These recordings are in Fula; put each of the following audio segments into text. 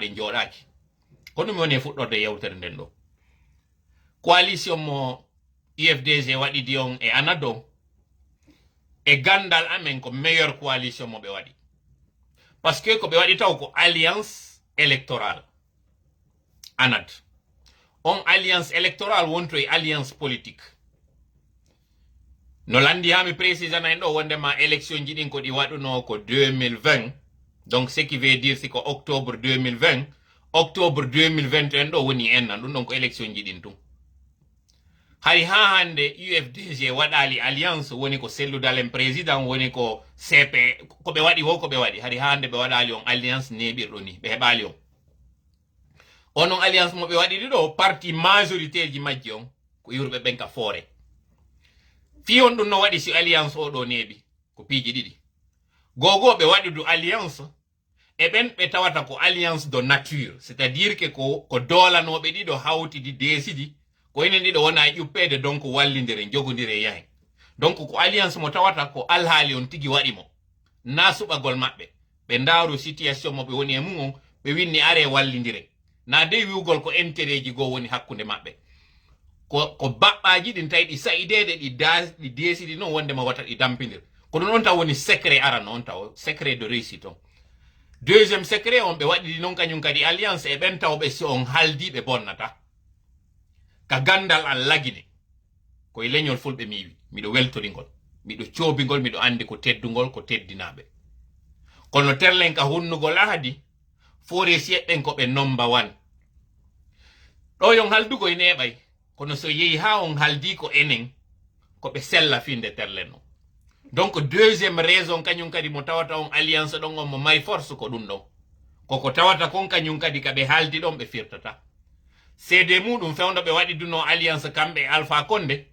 ɗe joɗaki ko ɗum woni fuɗɗorde yewtere nden ɗo coalition mo UFDG waɗi dion e anado e gandal amen ko meilleur coalition mo ɓe waɗi parce que ko ɓe waɗi taw ko alliance électorale anad on alliance électorale wonto e alliance politique no landi ha mi précisana en ɗo wondema élection ji ɗin ko ɗi waɗuno ko 2020 donc ce qui veut dire si ko octobre 2020 octobre 2021 ɗo woni ennan ɗum ɗon ko élection ji ɗin tum hay ha hande UFDG waɗali alliance woni ko selludalen président woni ko CP ko ɓe waɗi wo ko ɓe waɗi hari ha hande ɓe waɗali on alliance neɓirɗo ni ɓe heɓali on onon alliance mo ɓe waɗi ɗiɗo parti majorité ji majji on ko yurɓe ɓen ka foore fi on ɗum no waɗi si alliance o ɗo neeɓi ko piiji ɗiɗi gogo ɓe waɗi du alliance e ɓen ɓe tawata ko alliance de nature c'est à dire que ko dolanoɓe ɗiɗo hawtidi desidi ko enen ɗiɗo wona ƴuppede donc wallidire jogodire yahen donc ko alliance mo tawata ko alhaali on tigi waɗi mo na suɓagol maɓɓe ɓe ndaaru situation mo ɓe woni e mum on ɓe winni are wallidire na de wiwgol ko intérêt ji goo woni hakkunde maɓɓe ko baɓɓaji ɗin tawi ɗi sayidede ɗi desidi noon wondema wata ɗi dampidir ko ɗum on taw woni secret aran on taw secret de réussite on deuxiéme secret on ɓe waɗiɗi noon kañum kadi alliance e ɓen tawɓe si on haldi ɓe bonnata ka gandal an lagine koye leñol fulɓe miwi miɗo weltoringol miɗo coobingol miɗo andi ko teddugol ko teddinaɓe kono terlen ka hunnugol ahadi foore siyeɗɗen ko ɓe number 1 ɗo yon haldugo e neɓay kono so yehi ha on haldi ko enen ko ɓe sella finde terlen o donc deuxiéme raison kañum kadi mo tawata on alliance ɗon on mo mari force ko ɗum ɗon koko tawata kon kañum kadi kaɓe haaldi ɗon ɓe firtata cd muɗum fewdo ɓe waɗi duno alliance kamɓe Alpha Condé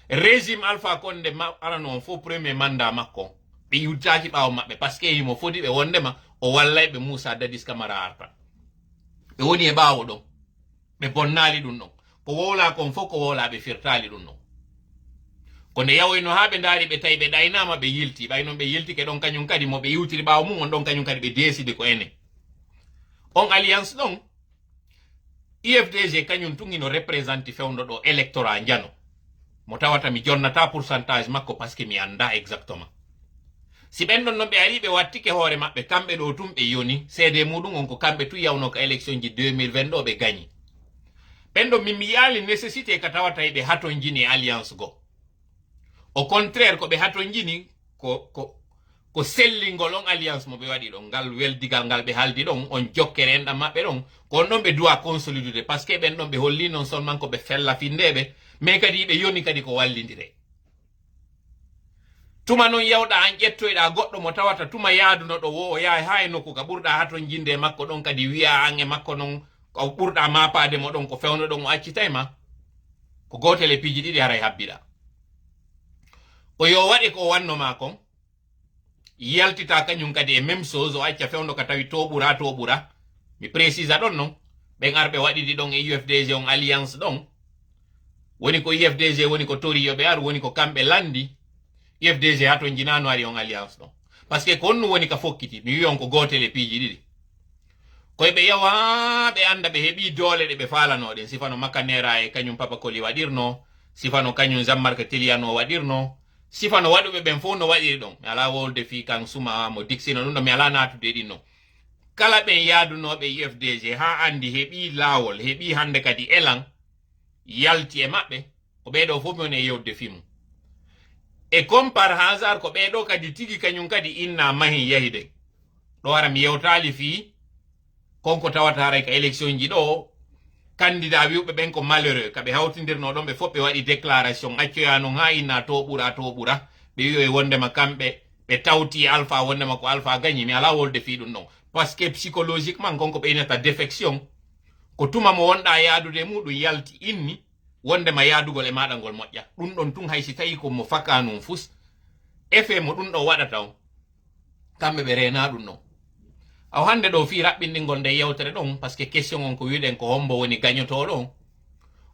régime Alpha Condé arano on fof premier mandat makko ɓe yuttaki ɓawo maɓɓe par ce que himo foti ɓe wondema o wallay ɓe Moussa Dadis Camara arta ɓe woni e ɓawo ɗon ɓe bonnali ɗum ɗon ko wowla kon fof ko wowla ɓe firtali ɗum ɗon ko nde yawoyno ha ɓe daari ɓe tawi ɓe ɗaynama ɓe yilti ɓay noon ɓe yiltike ɗon kañum kadi mo ɓe yiwtiri ɓawo mum on ɗon kañum kadi ɓe desidi ko enen on alliance ɗon UFDG kañum tugino représenté fewdo ɗo électorat jano mo tawata mi jonnata pourcentage makko par ce que mi anda exactement si ɓen ɗon noon ɓe ari ɓe wattike hoore maɓɓe kamɓe ɗo tum ɓe yoni cd muɗum on ko kamɓe tu yawno ko élection ji 2020 ɗo ɓe gañi ɓen ɗo mi yaali nécessité ka tawata ɓe haton jini alliance go au contraire ko ɓe haton jini ko sellingol on alliance mo ɓe waɗi ɗon ngal weldigal ngal ɓe haldi ɗon on jokkere en ɗam maɓɓe ɗon ko on ɗon ɓe duwa consolidude par ce que ɓen ɗon ɓe holli non seulement ko ɓe fella findeɓe mais kadi ɓe yoni kadi ko wallidire tuma noon yawɗa an ƴettoyɗa goɗɗo mo tawata tuma yaaduno ɗo wo o yaha ha e nokku ka ɓurɗa haton jinde makko ɗon kadi wiya an e makko noon ko ɓurɗa mapade mo ɗon ko fewno ɗon o accitay ma ko gotel e piiji ɗiɗi haray habbiɗa ko yo waɗi ko wannoma kon yaltita kañum kadi e même chose o acca fewno ka tawi to ɓura mi précise ɗon noon ɓen arɓe waɗiɗi ɗon e UFDG on alliance ɗon woni ko UFDG woni ko toriyoɓe ar woni ko kamɓe landi UFDG ha ton jinano ari on alliance ɗon par ce que ko honnu woni ka fokkiti mi wi on ko gotel e piiji ɗiɗi koye ɓe yawa ɓe anda ɓe heeɓi doole ɗe ɓe falanoɗen sifano Makanera e kañum Papa Koli waɗirno sifano kañum Jean-Marc Teliano waɗirno sifano waɗuɓe ɓen fof no waɗiri ɗon mi ala wolde fi kan suma mo dixino ɗum ɗo mi ala natude ɗin non kala ɓen yaadunoɓe UFDG ha andi heeɓi laawol heeɓi hande kadi elan yalti e maɓɓe ko ɓeɗo fof mi woni e yewde fimu e comme par hasard ko ɓeɗo kadi tigi kañum kadi inna mahi yahide ɗo wara mi yewtali fi konko tawata haray ka élection ji ɗo candidat wiwɓe ɓen ko malheureux kaɓe hawtindirno ɗon ɓe fof ɓe waɗi déclaration accoya noon ha inna to ɓuura ɓe wi e wondema kamɓe ɓe tawti Alpha wondema ko Alpha gañi mi ala wolde fi ɗum ɗon par ce que psychologiquement konko ɓeynata défection ko tuma mo wonɗa yaadude muɗum yalti inni wondema yaadugol e maɗa ngol moƴƴa ɗum ɗon tun haysi tawi ko mo faka num fus effet mo ɗum ɗo waɗata on kamɓe ɓe rena ɗum ɗon aw hande ɗo fi raɓɓinɗingol nde yewtere ɗon par ce que question on ko wiɗen ko hombo woni gañotoɗo on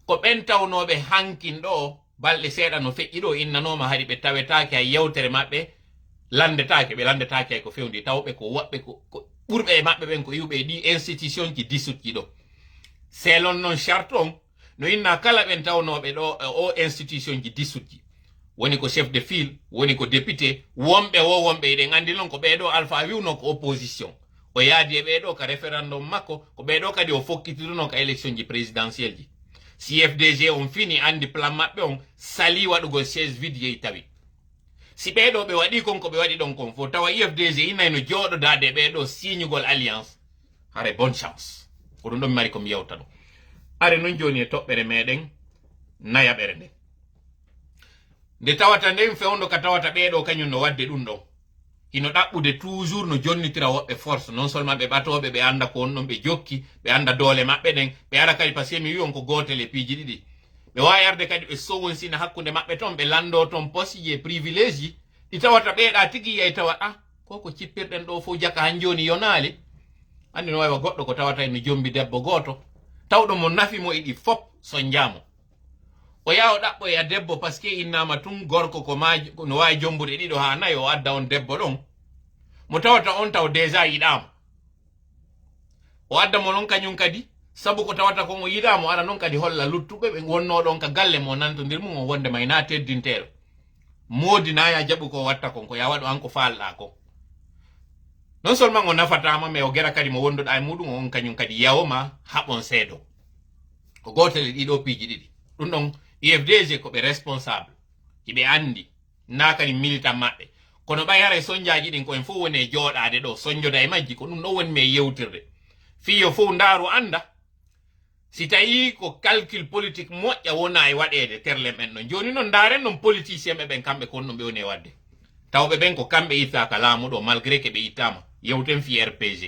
ko ɓen tawnoɓe hankin ɗo balɗe seeɗa no feƴƴi ɗo innanoma hari ɓe tawetake hay yewtere maɓɓe landetake ɓe landetake hay ko fewndi tawɓe ko woɓɓe ɓurɓe maɓɓe ɓen ko yuɓe ɗi institution ji disutji ɗo selon non charte on no inna kala ɓen tawnoɓe ɗo o institution ji disutji woni ko chef de file woni ko député wonɓe wonɓe eɗen andi noon ko ɓeɗo alpha wiwno ko opposition o yaadi e ɓeɗo ka référendum makko ko ɓeɗo kadi o fokkitiruno ka élection ji présidentiel ji si FDG on fini andi plan maɓɓe on sali waɗugo siège vide yeyi tawi si ɓeɗo ɓe waɗi kon ko ɓe waɗi ɗon kon fo tawa IFDG inayno jooɗodade ɓeɗo signugol alliance hare bonne chance ko ɗum ɗon mi mari komi yewta ɗo are non joni e toɓɓere meɗen nayaɓere nden nde tawata nden fewndo ka tawata ɓeɗo kañum no wadde ɗum ɗon hino ɗaɓɓude toujours no jonnitira woɓɓe force non seulement ɓe ɓatoɓe ɓe anda ko on ɗon ɓe jokki ɓe anda doole maɓɓe ɗen ɓe ara kadi par ce que mi wi on ko gotel e piiji ɗiɗi ɓe wawi arde kadi ɓe sowonsina hakkude maɓɓe toon ɓe lando toon poste e privilége ji ɗi tawata ɓeeɗa tigi yiyay tawa koko cippirɗen ɗo fof jaka han joni yonaali andi no wawa goɗɗo ko tawata no jombi debbo goto tawɗo mo nafi mo iɗi fop so jaamo o yaha o ɗaɓɓoya debbo par ce que innama tun gorko ko ma no wawi jombude ɗiɗo ha nayi o adda on debbo ɗon mo tawata on taw déjà yiɗama o adda mo noon kañum kadi sabu ko tawata ko mo yiɗamo ara noon kadi holla luttuɓe ɓe wonno ɗon ka galle mo nantodir mum o wonde may na teddinteɗo modi na ya jaɓu ko watta kon ko ya waɗu an ko falɗa ko non seulement o nafatama mais o gera kadi mo wonduɗa e muɗum on kañum kadi yawma haɓon seedo ko gotel e ɗiɗo piiji ɗiɗi ɗum ɗon IFDG ko ɓe responsable hiɓe andi na kadi militant maɓɓe kono ɓay hara soñjaji ɗin ko en fof woni e jooɗade ɗo soñjoda e majji ko ɗum ɗon woni me yewtirde fiyo fof ndaaru anda si tawi ko calcul politique moƴƴa wona e waɗede terle men ɗon joni noon ndaren noon politicien ɓe ɓen kamɓe kon ɗum ɓe woni e wadde tawɓe ɓen ko kamɓe ittaka laamu ɗo malgré que ɓe ittama yewten fi RPG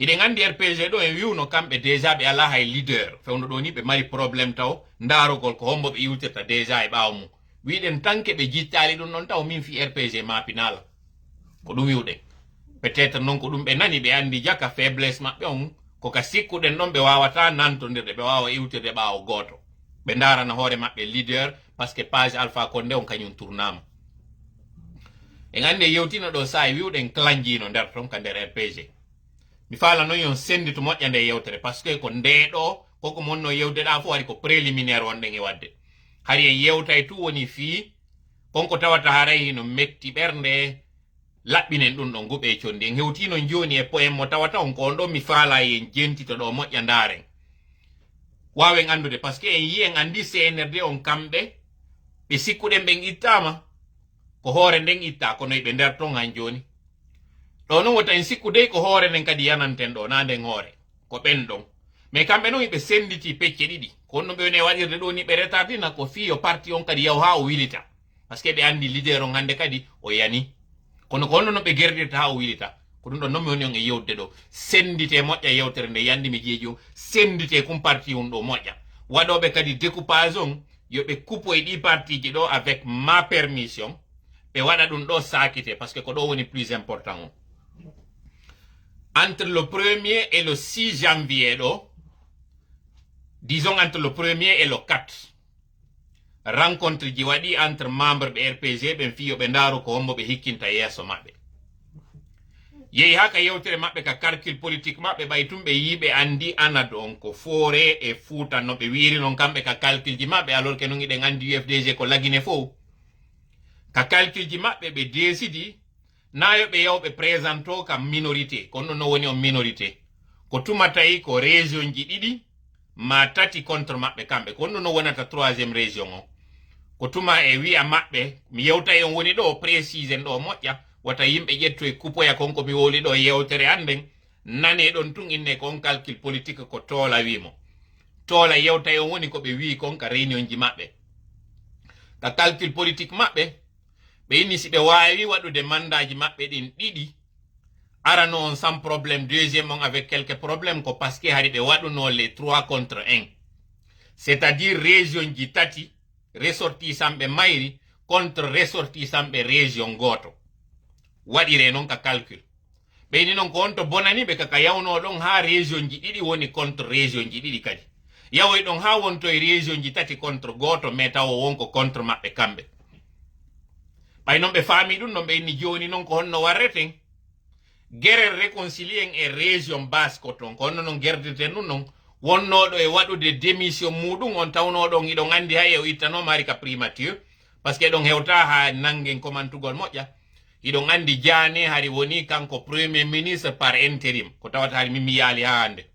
iɗen andi RPG ɗo en wiwno kamɓe déjà ɓe ala hay leader fewno ɗo ni ɓe mari probléme taw ndarugol ko hombo ɓe iwtirta déjà e ɓaawo mum wiɗen tanke ɓe jittali ɗum ɗon taw min fi RPG mapinala ko ɗum wiwɗen peut être noon ko ɗum ɓe nani ɓe andi jaka faiblesse maɓɓe on koka sikkuɗen ɗon ɓe wawata nantodirde ɓe wawa iwtirde ɓaawo goto ɓe darana hoore maɓɓe leader par ce que page Alpha Condé on kañum tournama en andi e yewtina ɗo sa e wiwɗen clanjino nder ton ka nder RPG mi faala noon yon sendi to moƴƴa nde yewtere par ce que ko ndeɗo koko monno yewdeɗa fof waɗi ko préliminaire wonɗen e wadde hari en yewtay tu woni fii konko tawata haray hino metti ɓernde laɓɓinen ɗum ɗon guɓe condi en hewtino joni e poème mo tawata on ko on ɗon mi faala en jentito ɗo moƴƴa ndaren wawen andude par ce que en yi en andi CNRD on kamɓe ɓe sikkuɗen ɓen ittama ko hoore nden itta kono ɓe nder ton han joni ɗo noon wota en sikkude ko hoore nden kadi yananten ɗo na nden hoore ko ɓen ɗon mais kamɓe noon ɓe senditi pecce ɗiɗi kono ɗum ɓe woni e waɗirde ɗo ni ɓe retardina ko fiyo parti on kadi yaw ha o wilita par ce que ɓe andi leader on hande kadi o yani kono ko honno no ɓe gerdirta ha o wilita ko ɗum ɗon noon mi woni on e yewde ɗo sendite moƴƴa yewtere nde yandi mi jeeji o sendite kum parti on ɗo moƴƴa waɗoɓe kadi découpage on yoɓe coupo e ɗi parti ji ɗo avec ma permission ɓe waɗa ɗum ɗo sakite par ce que ko ɗo woni plus important on entre le 1er et le 6 janvier ɗo disons entre le 1er et le 4 rencontre ji waɗi entre membre ɓe RPG ɓen fiyo ɓe ndaaru ko hombo ɓe hikkinta yeeso maɓɓe yehi haka yewtere maɓɓe ka calcul politique maɓɓe ɓay tum ɓe yiɓe andi anad on ko foore e Fouta no ɓe wiri non kamɓe ka calcul ji maɓɓe alors que non iɗen andi UFDG ko lagine fof ka calcul ji maɓɓe ɓe décidi nayo ɓe yawɓe présento ka minorité kono no woni on minorité ko tuma tawi ko région ji ɗiɗi ma tati contre maɓɓe kamɓe kono no wonata troisiéme région o ko tuma e wi'a maɓɓe mi yewta on woni ɗo précise en ɗo moƴƴa wata yimɓe ƴetto e kupoya konko mi woli ɗo yewtere anden nane ɗon tun inne kon calcul politique ko toola wimo toola yewta on woni ko ɓe wi kon ka réunion ji maɓɓe ka calcul politique maɓɓe ɓe inni si ɓe wawi waɗude mandaji maɓɓe ɗin ɗiɗi arano on sans problème deuxième on avec quelques problèmes ko parce que hari ɓe waɗuno les 3 contre 1 c'est à dire région ji tati ressortissant ɓe mayri contre ressortissant ɓe région goto waɗire noon ka calcul ɓeyni noon ko on to bonani ɓe kaka yawno ɗon ha région ji ɗiɗi woni contre région ji ɗiɗi kadi yawoy ɗon ha wonto e région ji tati contre goto mais taw wonko contre maɓɓe kamɓe ɓay noon ɓe faami ɗum noon ɓe inni joni noon ko honno warreten guerre réconcilien e région basse coton kono non gerdete nun non wonnoɗo e waɗude démission muɗum on tawnoɗon iɗon andi hay o ittano mari ka primature parce que ɗon hewta ha nangen komantugol moƴƴa iɗon andi Diané hari woni kanko premier ministre par intérim ko tawata hari mimi yaali ha hande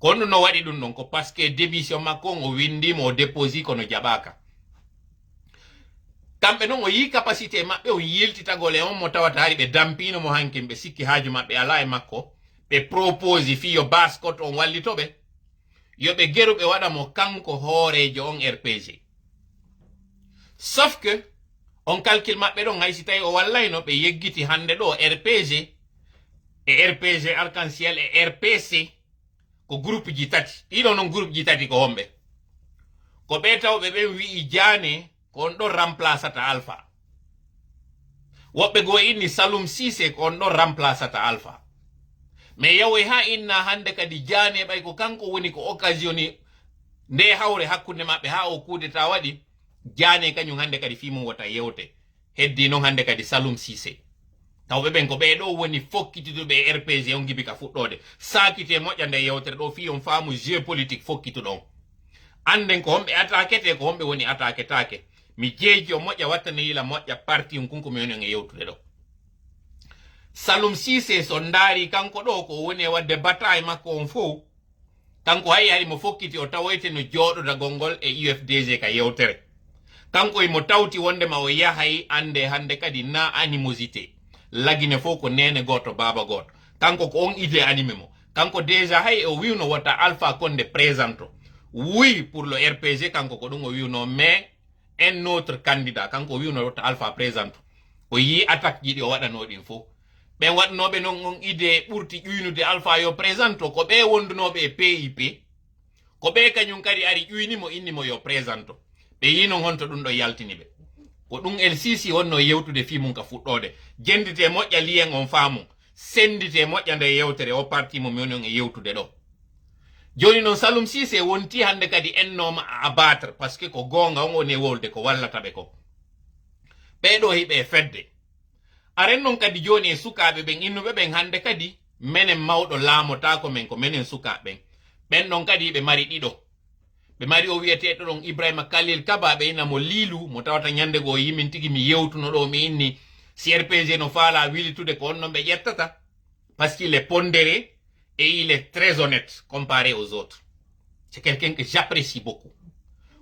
kono no waɗi ɗum ɗon ko parce que démission makko o windimo o déposi kono jaɓaka kamɓe noon o yi capacité maɓɓe o yiltitagol e on mo tawata hari ɓe dampino mo hankin ɓe sikki haaju maɓɓe ala e makko ɓe propose fiyo baskot on wallitoɓe yoɓe geruɓe waɗa mo kanko hoorejo on RPG sauf que on calcul maɓɓe ɗon haysi tawi o wallayno ɓe yeggiti hande ɗo RPG e RPG arc-en-ciel e RPC ko groupe ji tati ɗiɗo noon groupe ji tati ko homɓe ko ɓe tawɓe ɓen wi'i Diané ko on ɗon remplaçata Alpha woɓɓe goo inni Salum Cissé ko on ɗon remplaçata Alpha mais yawoy ha inna hande kadi Diané ɓay ko kanko woni ko occasioni nde hawre hakkunde maɓɓe ha o kudeta waɗi Diané kañum hande kadi fimum wota yewte heddi noon hande kadi Salum Cissé tawɓe ɓen ko ɓeɗo woni fokkituɗoɓe RPG on gibi ka fuɗɗode sakite moƴƴa nde yewtere ɗo fi on faamu géopolitique fokkituɗon anden ko homɓe attaquete ko homɓe woni attaquetake mi jeeji o moƴƴa wattane yila moƴƴa parti on kunko mi woni on e yewtude ɗo Salum Cissé so ndaari kanko ɗo ko woni e wadde bataille makko on fof kanko hayi hari mo fokkiti o tawoyte no jooɗoda gongol e UFDG ka yewtere kanko imo tawti wondema o yahay ande hande kadi na animosité lagine fof ko nene goto baba goto kanko ko on idée animé mo kanko déjà hay o wiwno wota Alpha Condé présente oui pour le RPG kanko ko ɗum o wiwno mais un autre candidat kanko o wiwno wota Alpha présente o yi attaque jiɗi o waɗano ɗin fof ɓen waɗnoɓe noon on idée ɓurti ƴuynude Alpha yo présente ko ɓe wondunoɓe e PIP ko ɓe kañum kadi ari ƴuynimo innimo yo présente ɓe yi noon honto ɗum ɗo yaltini ɓe ko ɗum El Sisi wonno yewtude fimum ka fuɗɗode jendite moƴƴa liyen on faamum sendite moƴƴa nde yewtere o parti mo mi woni on e yewtude ɗo joni noon Salum Cissé wonti hande kadi ennoma a abattre par ce que ko gonga on woni e wolde ko wallataɓe ko ɓeɗo hiɓe fedde aren noon kadi joni e sukaɓe ɓen innuɓe ɓen hande kadi menen mawɗo laamotako men ko menen sukaɓen ɓen ɗon kadi ɓe mari ɗiɗo ɓe mari o wiyeteɗo ɗon Ibrahima Khalil Kaba ɓe innamo Lilu mo tawata ñande goo yimin tigi mi yewtuno ɗo mi inni si RPG no faala wilitude ko on noon ɓe ƴettata parce qu'il est pondéré et il est très honnête comparé aux autres c'est quelqu'un que j'apprécie beaucoup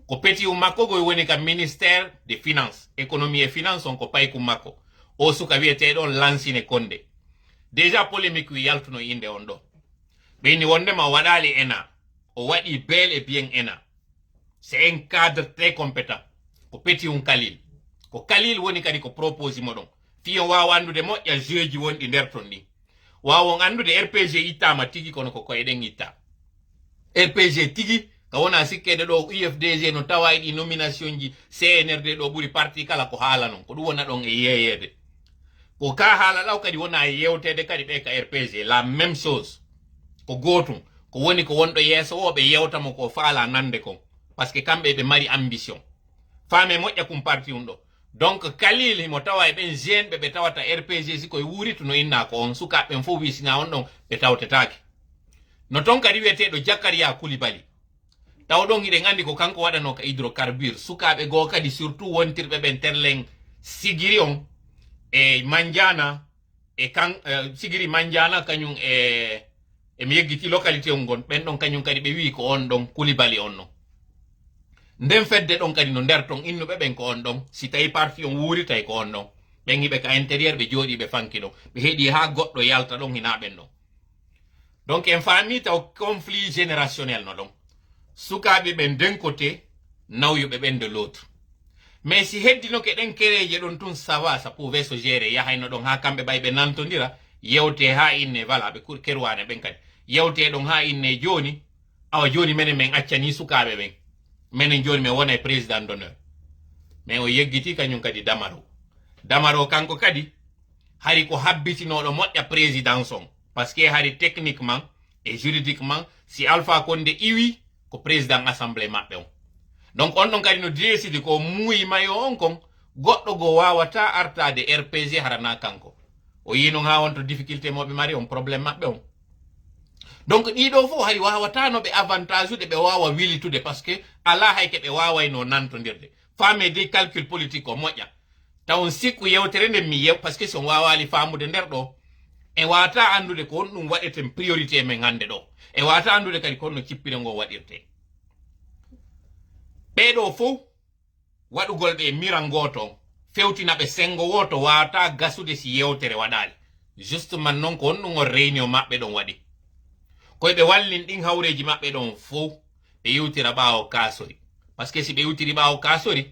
ko peti makko goy woni kam ministère des finances économie et finance on ko payku makko o suka wiyeteɗon Lansine Condé déjà polémique wi yaltuno inde on ɗo ɓe inni wondema o waɗali ENA o waɗi bel et bien ENA c'est un cadre très compétent ko peti Khalil ko Khalil woni kadi ko propose mo ɗon fi on wawa andude moƴƴa jeu ji wonɗi nder ton ɗi wawon andude RPG ittama tigi kono ko koyeɗen itta RPG tigi ka wona sikkede ɗo UFDG no tawa e ɗi nomination ji CNRD ɗo ɓuri parti kala ko haala non ko ɗum wona ɗon e yeyede ko ka haala ɗaw kadi wona e yewtede kadi ɓe ka RPG la même chose ko gotum ko woni ko wonɗo yeeso o ɓe yewtamo ko faala nande kon parce que kamɓe ɓe mari ambition faame moƴƴa kum parti um ɗo donc Khalil himo tawa e ɓen jeune ɓe tawata RPG si koye wuuritu no inna ko on sukaɓen fof wi sina on ɗon ɓe tawtetake no ton kadi wiyeteɗo Jakaria Koulibaly taw ɗon hiɗen andi ko kanko waɗano ka hydrocarbure sukaɓe goo kadi surtout wontirɓe ɓen terlen Sigiri on e Mandiana e kan Sigiri Mandiana kañum e mi yeggiti localité on gon ɓen ɗon kañum kadi ɓe wi ko on ɗon Koulibaly on non nden fedde ɗon kadi no nder ton innuɓe ɓen ko on ɗon si tawi parti on wuuritay ko on ɗon ɓen hiɓe ka intérieur ɓe jooɗi ɓe fanki ɗon ɓe heeɗi ha goɗɗo yalta ɗon hina ɓen ɗon donc en faami taw conflit générationnel no ɗon sukaɓe ɓen d'un côté nawyuɓe ɓen de l'autre mais si heddino ke ɗen kereje ɗon tun ça va ça pouvait se gérer yahayno ɗon ha kamɓe ɓay ɓe nantodira yewte ha inne voilà ɓe kerwane ɓen kadi yewte ɗon ha inne joni awa joni menen min accani sukaɓe ɓen menen joni min wona e président d'honneur mais o yeggiti kañum kadi Damaro kanko kadi hari ko habbitinoɗo moƴƴa présidence on par ce que hari techniquement et juridiquement si Alpha Condé iwi ko président assemblée maɓɓe on donc on ɗon kadi no décide ko muuyi mayo on kon goɗɗo go wawata artade RPG harana kanko o yino ha on to difficulté mo be mari on problème mabbe on donc ɗiɗo fof hay wawatano ɓe avantage ude ɓe wawa wilitude parce que ala hayke ɓe wawayno nantodirde fame de calcul politique o moƴƴa tawon sikku yewtere nde mi yew par ce que son wawali famude nder ɗo e wata andude ko on ɗum waɗeten priorité men hande ɗo e wata andude kadi konno cippire ngo waɗirte ɓeɗo fof waɗugol ɓe miran goto fewtinaɓe sengo woto wata gasude si yewtere waɗali justement noon ko on ɗum on réunion maɓɓe ɗon waɗi koye ɓe wallin ɗin hawreji maɓɓe ɗon fof ɓe yewtira ɓawo kasori par ce que si ɓe yewtiri ɓawo kasori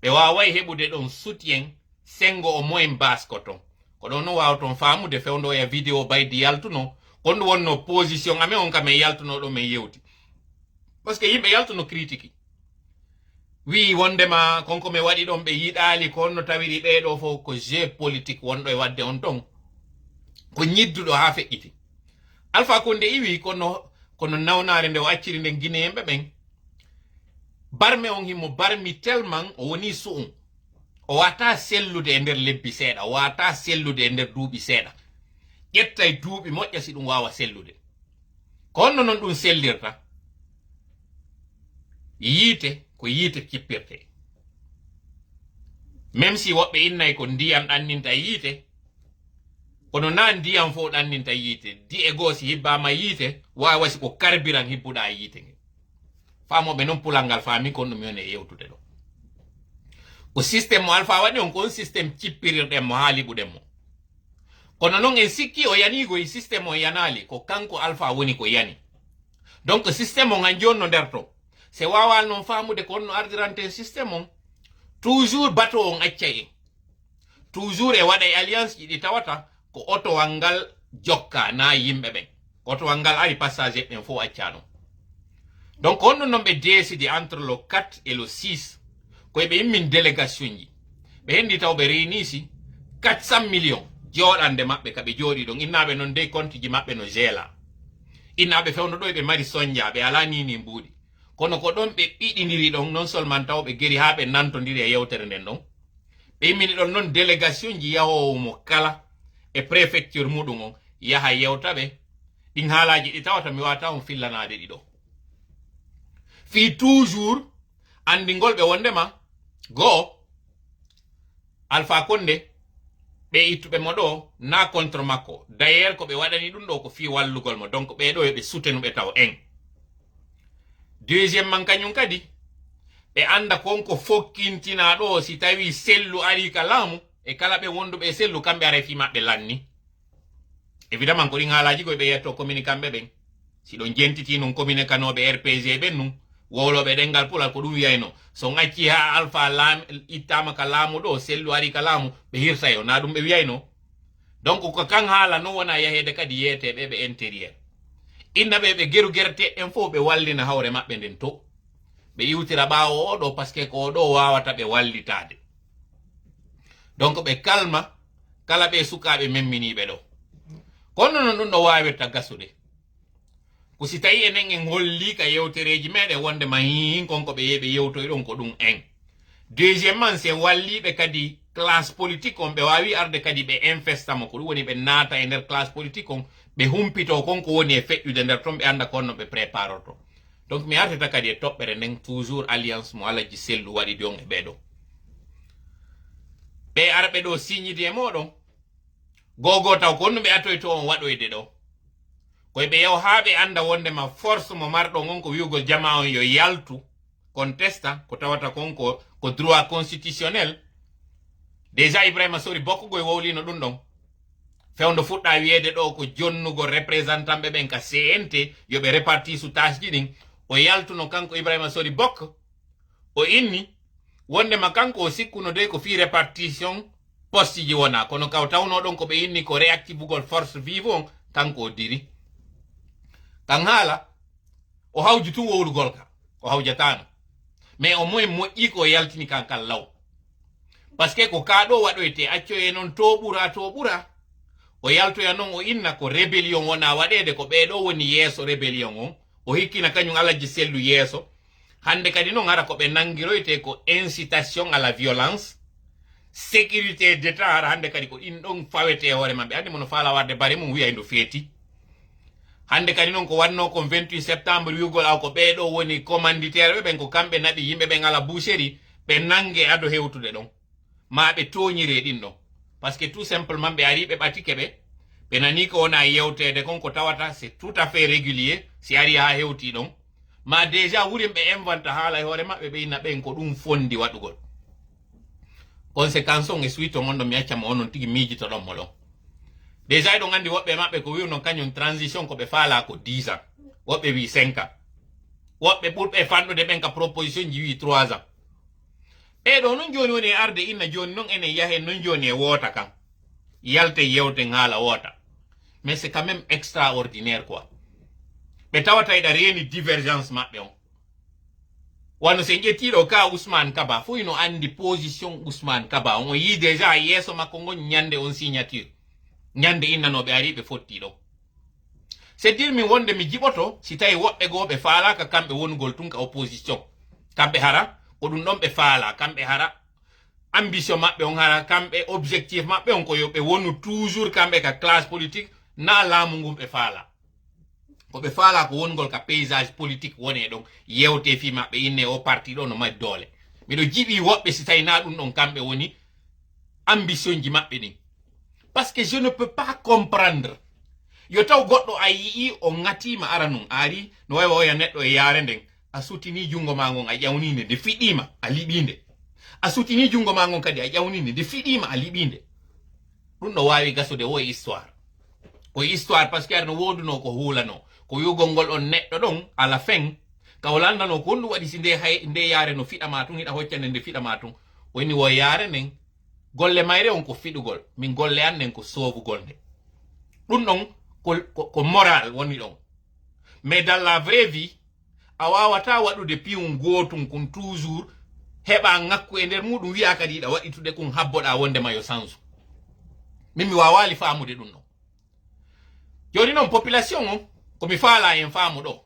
ɓe wawai heɓude ɗon soutien sengo o moyen bas ko ton ko ɗon no wawa ton famude fewdo ya vidéo baydi yaltuno kon ɗum wonno position amen on kam en yaltuno ɗo men yewti par ce que yimɓe yaltuno critique wi wondema konko mi waɗi ɗon ɓe yiɗali ko onno tawiri ɓeɗo fof ko jeu politique wonɗo e wadde on ton ko ñidduɗo ha feƴƴiti Alpha Condé iwi kono nawnare nde o acciri nden guinéen ɓen barme on himo barmi tellement o woni su'um o wata sellude e nder lebbi seeɗa o wata sellude e nder duuɓi seeɗa ƴettay duuɓi moƴƴa si ɗum wawa sellude ko honno noon ɗum sellirta yiite ko yiite kippirte même si woɓɓe innay ko ndiyam ɗanninta yiite kono na ndiyam fof ɗanninta yiite di e goo si hibbama yiite wawi wasi ko carburant hibbuɗa yiite nge famoɓe noon pulal ngal faami kon ɗum yon e yewtude ɗo ko systéme mo Alpha waɗi on kon systéme cippirirɗen mo ha liɓuɗen mo kono noon en sikki o yanigo e systéme o yanali ko kanko Alpha woni ko yani donc systéme o ngan jonno nder to se wawal noon famude ko onno ardirante systéme on toujours bato on acca en toujours e waɗa e alliance ji ɗi tawata ko otowal ngal jokka na yimɓe ɓen otowal ngal ari passager ɓen fof accano donc onno noon ɓe décidi entre le 4 et le 6 koye ɓe immin délégation ji ɓe hendi taw ɓe réunisi 400 millions joɗande maɓɓe kaɓe jooɗi ɗon innaɓe noon dey compte ji maɓɓe no gela innaɓe fewno ɗo ɓe mari soñdia ɓe ala nini mbuuɗi kono ko ɗon ɓe ɓiɗidiri ɗon non seulement taw ɓe geri ha ɓe nantodiri e yewtere nden ɗon ɓe immini ɗon noon délégation ji yahowo mo kala e préfecture muɗum on yaha yewtaɓe ɗin haalaji ɗi tawata mi wata on fillanade ɗiɗo fi toujours andingol ɓe wondema goo Alpha Condé ɓe ittuɓe mo ɗo na contre makko d'ailleurs ko ɓe waɗani ɗum ɗo ko fi wallugol mo donc ɓeɗo eɓe soutenuɓe taw en deuxième man kañum kadi ɓe anda konko fokkintina ɗo si tawi sellu ari ka laamu e kala ɓe wonduɓe sellu kamɓe ara fi maɓɓe lanni évidemment ko ɗin haalaji koye ɓe yetto communiquant ɓen siɗon jentiti non communicanoɓe RPG ɓen num wowloɓe ɗengal pulal ko ɗum wiyayno so ŋacci ha Alpha ittama ka laamu ɗo sellu ari ka laamu ɓe hirsayo na ɗum ɓe wiyayno donc ko kan haala no wona yahede kadi yeeteɓe ɓe intérieur innaɓe ɓe geru gerte en fof ɓe wallina hawre maɓɓe nden to ɓe iwtira ɓawo oɗo par ce que ko ɗo wawata ɓe wallitade donc ɓe kalma kala ɓe sukaɓe memminiɓe ɗo kono noon ɗum ɗo wawirta gasude ko si tawi enen en holli ka yewtereji meɗen wondema hin konko ɓe yeɓe yewtoy ɗon ko ɗum en deuxièmement sen walliɓe kadi classe politique on ɓe wawi arde kadi ɓe infestamo ko ɗum woni ɓe naata e nder classe politique on ɓe humpito konko woni e feƴƴude nder ton ɓe anda konno ɓe préparoto donc mi artata kadi e toɓɓere nden toujours alliance mo alaji sellu waɗi don e ɓeɗo ɓe arɓe ɗo signidi e moɗon gogo taw konno ɓe atoyto on waɗoyde ɗo koye ɓe yaw ha ɓe anda wondema force mo marɗo on ko wi'ugol jama on yo yaltu contesta ko tawata konko ko droit constitutionnel déjà Ibrahima Sori bokkogo e wowlino ɗum ɗon fewndo fuɗɗa wiyede ɗo ko jonnugo représentant ɓe ɓen ka CNT yoɓe réparti su tâche ji ɗin o yaltuno kanko Ibrahima Sori Bokk o inni wondema kanko o sikkuno de ko fi répartition poste ji wona kono kaw tawno ɗon ko ɓe inni ko réactivugol force vive on kanko o diri kan haala o hawji tun wowlugol ka o hawjatano mais au moins moƴƴi ko yaltini kan kan law par ce que ko kaɗo waɗoyte accoye noon to ɓura o yaltoya noon o inna ko rébellion wona waɗede ko ɓeɗo woni yeeso rébellion on o hikkina kañum alaji sellu yeeso hande kadi noon ara ko ɓe nanguiroyte ko incitation à la violence sécurité d'état hara hande kadi ko in ɗon fawete hoore maɓɓe andi mono faala warde bare mum wiya ndo feeti hande kadi noon ko wanno kon 28 septembre wigol aw ko ɓeeɗo woni commanditaire ɓe ɓen ko kamɓe naɗi yimɓe ɓe ngala boucherie ɓe nangue ado hewtude ɗon ma ɓe toñire ɗin ɗon par ce que tout simplement ɓe ari ɓe ɓatike ɓe nani ko wona yewtede kon ko tawata c'est tout à fait régulier si ari ha hewti ɗon ma déjà wurin ɓe inventa haala e hoore maɓɓe ɓe inna ɓen ko ɗum fondi waɗugol conséquence on e suite on ɗo mi accama onon tigi miijito ɗon mo ɗon déjà eɗon andi woɓɓe maɓɓe ko wiwno kañum transition ko ɓe faala ko 10 ans woɓɓe wi 5 ans woɓɓe ɓurɓe fanɗude ɓen ka proposition ji wi 3 ans ɓeɗo non joni woni e arde inna joni non enen yahe non joni e woota kan yalte yewten haala woota mais c'est quand même extraordinaire quoi ɓe tawata eɗa reeni divergence maɓɓe on wano sen ƴettiɗo ka Ousmane Kaba fo ino andi position Ousmane Kaba on yi déjà yeeso makko ngon ñande on signature ñande innanoɓe ari ɓe fotti ɗo c'est dire min wonde mi jiɓoto si tawi woɓɓe goo ɓe faalaka kamɓe wongol tun ka opposition kamɓe hara ko ɗum ɗon ɓe faala kamɓe hara ambition maɓɓe on hara kamɓe objectif maɓɓe on ko yo ɓe wonu toujours kamɓe ka classe politique na laamu ngun ɓe faala ko ɓe faala ko wongol ka paysage politique woni ɗon yewte fi maɓɓe inne o parti ɗo no mari doole miɗo jiɓi woɓɓe si tawi na ɗum ɗon kamɓe woni ambition ji maɓɓe ɗin parce que je ne peux pas comprendre yo taw goɗɗo a yii o ŋatima ara nun ari no wawi oya neɗɗo e yaare nden a sutini jungo ma ngon a ƴawninde nde fiɗima a liɓinde a sutini jungo ma ngon kadi a ƴawninde nde fiɗima a liɓinde ɗum ɗo wawi gasude wo e histoire ko histoire par ce que aɗa no woduno ko huulano ko yugol ngol on neɗɗo ɗon ala fin kaw landano ko honɗum waɗi si nde yaare no fiɗama tun hiɗa hoccande nde fiɗama tun woni wo yaare nden golle mayre on ko fiɗugol min golle an nden ko soobugol nde ɗum ɗon ko moral woni ɗon mais dans la vraie vie a wawata waɗude piwum gotum kun toujours heɓa ngakku e nder muɗum wiya kadi yiɗa waɗitude kun habboɗa wondema yo sansu min mi wawali famude ɗum ɗon joni noon population on komi faala en faamu ɗo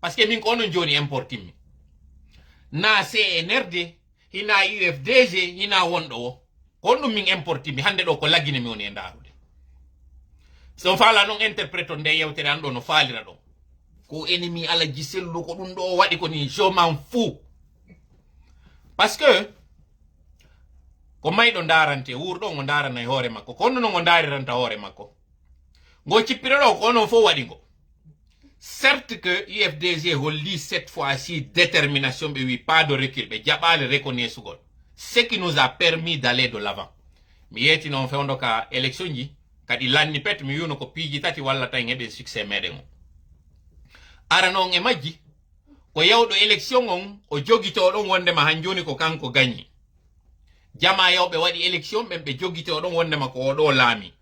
par ce que min ko onon joni importinmi na CNRD hina UFDG hina wonɗo o ko on ɗum min importinmi hande ɗo ko laggine mi woni e ndarude so faala noon interprète on nde yewtere an ɗo no faalira ɗo ko ennemi alaji sellu ko ɗum ɗo waɗi ko ni je m'en fous parce que ko mayɗo darante wuurɗo ngo darana e hoore makko ko onno no ngo dariranta hoore makko ngo cippira ɗo ko onon fof waɗi ngo certes que UFDG holli cette fois-ci détermination ɓe wi pas de recul ɓe jaɓali reconnaissugol ce qui nous a permis d'aller de l'avant mi yeeti noon fewndo ka élection ji kadi lanni pet mi wiwno ko piiji tati walla tan heɓen succès meɗen o ara noon e majji ko yawɗo élection on o jogito ɗon wondema han joni ko kanko gagni jama yawɓe waɗi élection ɓen ɓe jogito ɗon wondema ko oɗo laami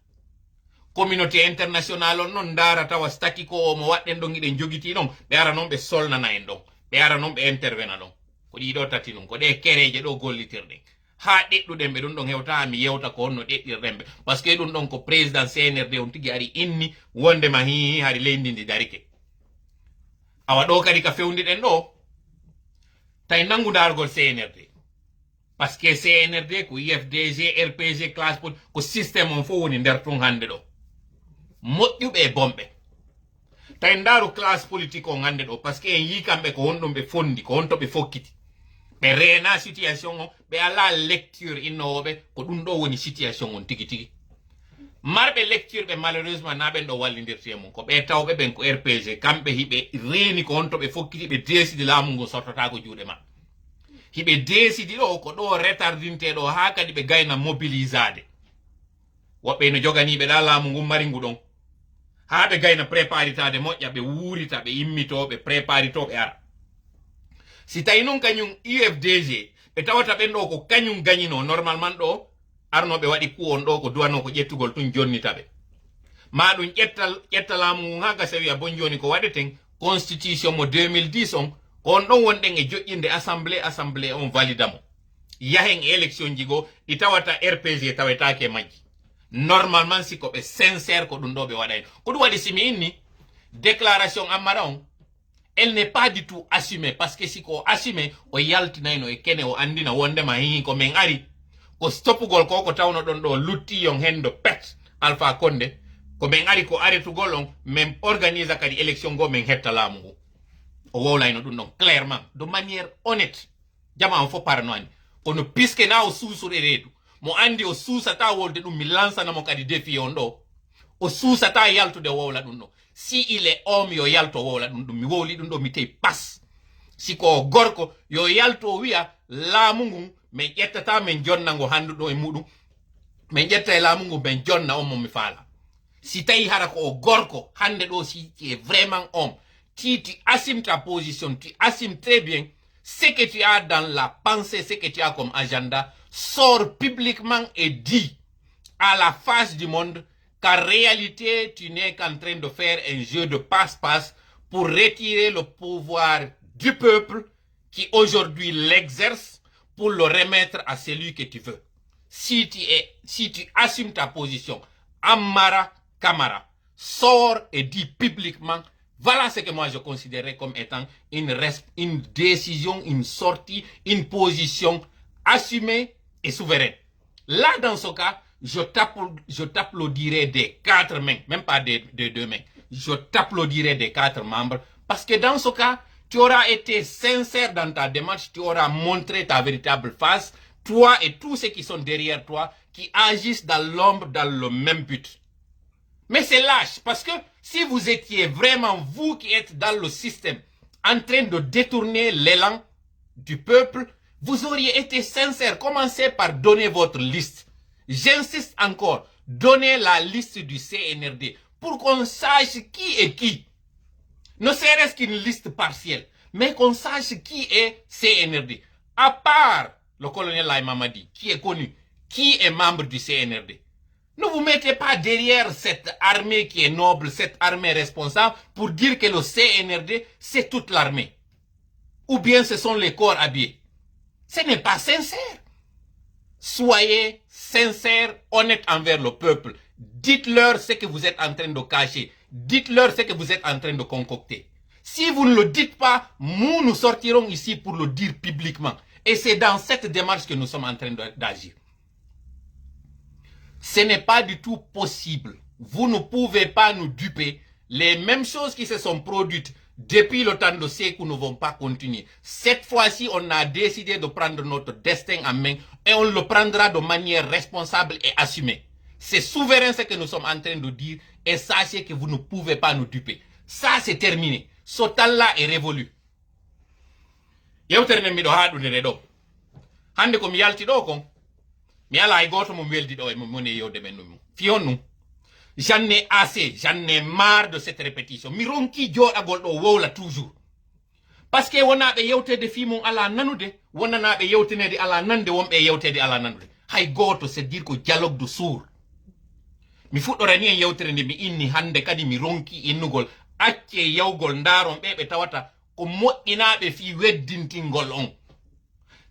communauté international on noon dara tawa stati ko omo waɗɗen ɗon iɗen jogiti ɗon ɓe ara noon ɓe solnana en ɗon ɓe ara noon ɓe intervena ɗon ko ɗiɗo tati ɗum ko ɗe kereje ɗo gollitirɗen ha ɗeɗɗuɗen ɓe ɗum ɗon hewta mi yewta ko honno ɗeɗɗirɗen ɓe par ce que ɗum ɗon ko président CNRD on tigui ari inni wondema hi hari leydi ndi darike awa ɗo kadi ka fewdiɗen ɗo tawi nangu dargol CNRD par ce que CNRD ko UFDG RPG classe pod ko systéme on fof woni nder tun hande ɗo moƴƴuɓe e bomɓe tawi ndaru classe politique on hande ɗo par ce que en yi kamɓe ko honɗum ɓe fondi ko honto ɓe fokkiti ɓe reena situation o ɓe ala lecture innowoɓe ko ɗum ɗo woni situation on tigi tigi marɓe lecture ɓe malheureusement na ɓen ɗo wallidirte mum ko ɓe tawɓe ɓen ko RPG kamɓe hiɓe reeni ko honto ɓe fokkiti ɓe décide laamu ngu sortotako juuɗe ma hiɓe décide ɗo ko ɗo retardinte ɗo ha kadi ɓe gayna mobilisade woɓɓe no joganiɓe ɗa laamu ngu mari ngu ɗon ha ɓe gayna préparitade moƴƴa ɓe wuurita ɓe immito ɓe préparito ɓe ara si tawi noon kañum UFDG ɓe tawata ɓen ɗo ko kañum gañino normalement ɗo arnoɓe waɗi ku on ɗo ko duwano ko ƴettugol tun jonnita ɓe ma ɗum ƴetta laamu ngu ha ga sawi a bon joni ko waɗeten constitution mo 2010 on on ɗon wonɗen e joƴƴinde assemblée on valida mo yahen e élection ji go ɗi tawata RPG tawetake majji normalement si ko ɓe sincére ko ɗum ɗo ɓe waɗayno ko ɗum waɗi simi inni déclaration Amara on elle n'est pas du tout assumée parce que si ko assumé o yaltinayno e kene o andina wondema hihi ko min ari ko stoppugol ko tawno ɗon ɗo lutti yon hendo pet Alpha Condé ko men ari ko aretugol on men organisa kadi élection go men hetta laamu ngu o wowlayno ɗum ɗon clairement de manière honnête jama on fo paranoani kono puisque na o suusure reedu mo andi o suusata wolde ɗum mi lansanamo kadi défi on ɗo o suusata yaltude wowla ɗum ɗo si il est homme yo yalto wowla ɗum ɗum mi wowli ɗum ɗo mi tey pas si ko gorko yo yalto o wiya laamu ngun min ƴettata min jonna ngo handuɗo e muɗum min ƴetta e laamu ngu min jonna on mo mi faala si tawi hara ko o gorko hande ɗo si tu es vraiment homme tu assumes ta position tu assumes très bien ce que tu as dans la pensée ce que tu as comme agenda sors publiquement et dis à la face du monde qu'en réalité tu n'es qu'en train de faire un jeu de passe-passe pour retirer le pouvoir du peuple qui aujourd'hui l'exerce pour le remettre à celui que tu veux. Si tu assumes ta position, Amara Kamara, sors et dis publiquement, voilà ce que moi je considérais comme étant une décision, une sortie, une position assumée et souveraine. Là, dans ce cas, je t'applaudirai des 4 mains, même pas des 2 mains. Je t'applaudirai des 4 membres, parce que dans ce cas, tu auras été sincère dans ta démarche, tu auras montré ta véritable face, toi et tous ceux qui sont derrière toi, qui agissent dans l'ombre dans le même but. Mais c'est lâche, parce que si vous étiez vraiment, vous qui êtes dans le système, en train de détourner l'élan du peuple, vous auriez été sincère. Commencez par donner votre liste. J'insiste encore, donnez la liste du CNRD pour qu'on sache qui est qui. Ne serait-ce qu'une liste partielle, mais qu'on sache qui est CNRD. À part le colonel Laye Mamadi, qui est connu, qui est membre du CNRD. Ne vous mettez pas derrière cette armée qui est noble, cette armée responsable, pour dire que le CNRD, c'est toute l'armée. Ou bien ce sont les corps habillés. Ce n'est pas sincère. Soyez sincères, honnêtes envers le peuple. Dites-leur ce que vous êtes en train de cacher. Dites-leur ce que vous êtes en train de concocter. Si vous ne le dites pas, nous sortirons ici pour le dire publiquement. Et c'est dans cette démarche que nous sommes en train d'agir. Ce n'est pas du tout possible. Vous ne pouvez pas nous duper. Les mêmes choses qui se sont produites depuis le temps de Sékou ne vont pas continuer. Cette fois-ci, on a décidé de prendre notre destin en main et on le prendra de manière responsable et assumée. C'est souverain ce que nous sommes en train de dire et sachez que vous ne pouvez pas nous duper. Ça, c'est terminé. Ce temps-là est révolu. Yewtere mi do haadunde do. Hande ko mi yalti do kon. Mi ala ay goto mo weldi do e mo moni yewde men num. Fion num. J'en ai assez, j'en ai marre de cette répétition. Mi ronki joɗagol ɗo wowla toujours. Parce que wonaɓe yewtede fimum ala nanude, wonanaɓe yewtenede ala nande, wonɓe yewtede ala nanude. Hay goto, c'est dire ko dialogue de sourds. Mi fuɗɗorani en yewtere nde mi inni hande kadi mi ronki innugol acce yawgol ndaron ɓe tawata ko moƴƴinaɓe fi weddintingol on.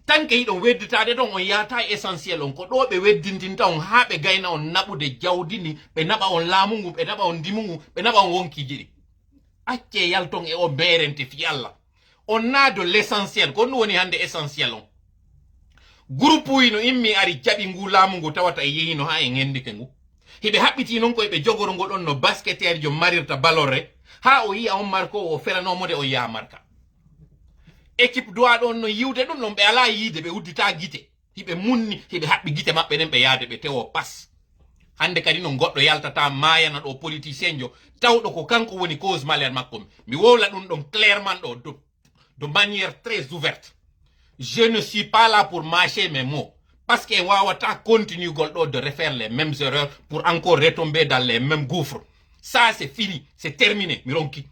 Tant que yiɗon wedditade ɗon on yata essentiel on ko ɗo ɓe weddintinta on ha ɓe gayna on naɓude jawdi ni ɓe naɓa on laamu ngu ɓe naɓa on ndimu ngu ɓe naɓa on wonkiji ɗi acce yalton e o merente fi Allah on na de l'essentiel ko ɗum woni hande essentiel on groupe uyi no immi ari jaɓi ngu laamu ngu tawata e yehino ha e gendike ngu hiɓe haɓɓiti noon koye ɓe jogoro ngo ɗon no basketeer jo marirta balorre ha o yiya on marko o felanomode o yaha marka équipe doit ɗon no yiwde ɗum ɗon ɓe ala yiide ɓe uddita gite hiɓe munni hiɓe haɓɓi gite maɓɓe ɗen ɓe yaade ɓe tewo pas hande kadi no goɗɗo yaltata mayana ɗo politicien jo tawɗo ko kanko woni cause malheur makko mi wowla ɗum ɗon clairement ɗo de manière très ouverte je ne suis pas là pour mâcher mes mots parce que wawata continue gol ɗo de refaire les mêmes erreurs pour encore retomber dans les mêmes gouffres ça c'est fini c'est terminé mi ronki